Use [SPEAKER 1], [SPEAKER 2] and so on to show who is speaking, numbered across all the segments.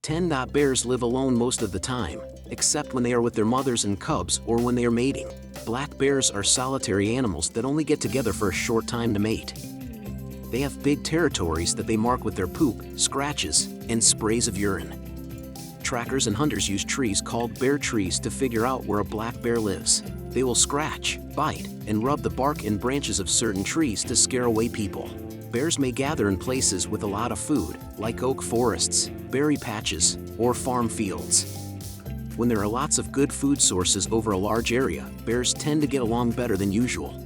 [SPEAKER 1] 10. Bears live alone most of the time, except when they are with their mothers and cubs or when they are mating. Black bears are solitary animals that only get together for a short time to mate. They have big territories that they mark with their poop, scratches, and sprays of urine. Trackers and hunters use trees called bear trees to figure out where a black bear lives. They will scratch, bite, and rub the bark and branches of certain trees to scare away people. Bears may gather in places with a lot of food, like oak forests, berry patches, or farm fields. When there are lots of good food sources over a large area, bears tend to get along better than usual.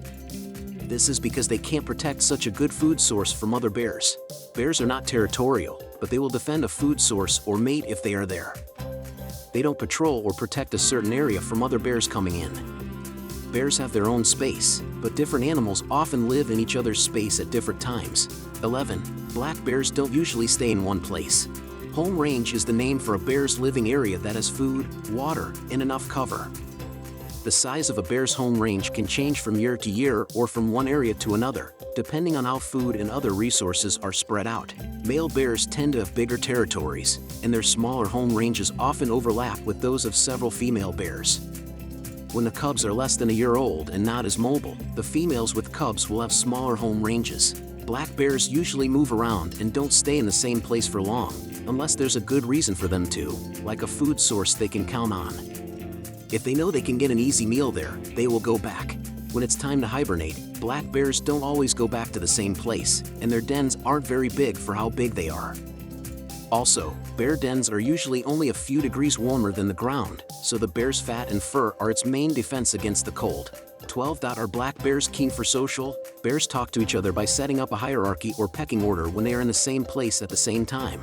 [SPEAKER 1] This is because they can't protect such a good food source from other bears. Bears are not territorial, but they will defend a food source or mate if they are there. They don't patrol or protect a certain area from other bears coming in. Bears have their own space, but different animals often live in each other's space at different times. 11. Black bears don't usually stay in one place. Home range is the name for a bear's living area that has food, water, and enough cover. The size of a bear's home range can change from year to year or from one area to another, depending on how food and other resources are spread out. Male bears tend to have bigger territories, and their smaller home ranges often overlap with those of several female bears. When the cubs are less than a year old and not as mobile, the females with cubs will have smaller home ranges. Black bears usually move around and don't stay in the same place for long, unless there's a good reason for them to, like a food source they can count on. If they know they can get an easy meal there, they will go back. When it's time to hibernate, black bears don't always go back to the same place, and their dens aren't very big for how big they are. Also, bear dens are usually only a few degrees warmer than the ground, so the bear's fat and fur are its main defense against the cold. 12. Are black bears keen for social? Bears talk to each other by setting up a hierarchy or pecking order when they are in the same place at the same time.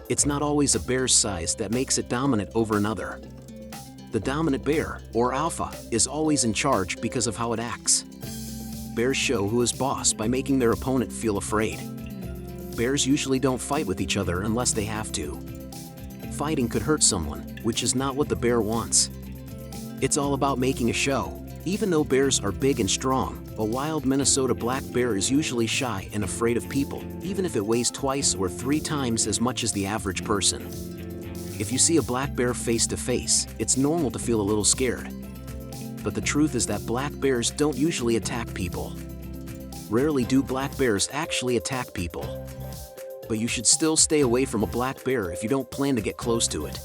[SPEAKER 1] It's not always a bear's size that makes it dominant over another. The dominant bear, or alpha, is always in charge because of how it acts. Bears show who is boss by making their opponent feel afraid. Bears usually don't fight with each other unless they have to. Fighting could hurt someone, which is not what the bear wants. It's all about making a show. Even though bears are big and strong, a wild Minnesota black bear is usually shy and afraid of people, even if it weighs twice or 3 times as much as the average person. If you see a black bear face to face, it's normal to feel a little scared. But the truth is that black bears don't usually attack people. Rarely do black bears actually attack people. But you should still stay away from a black bear if you don't plan to get close to it.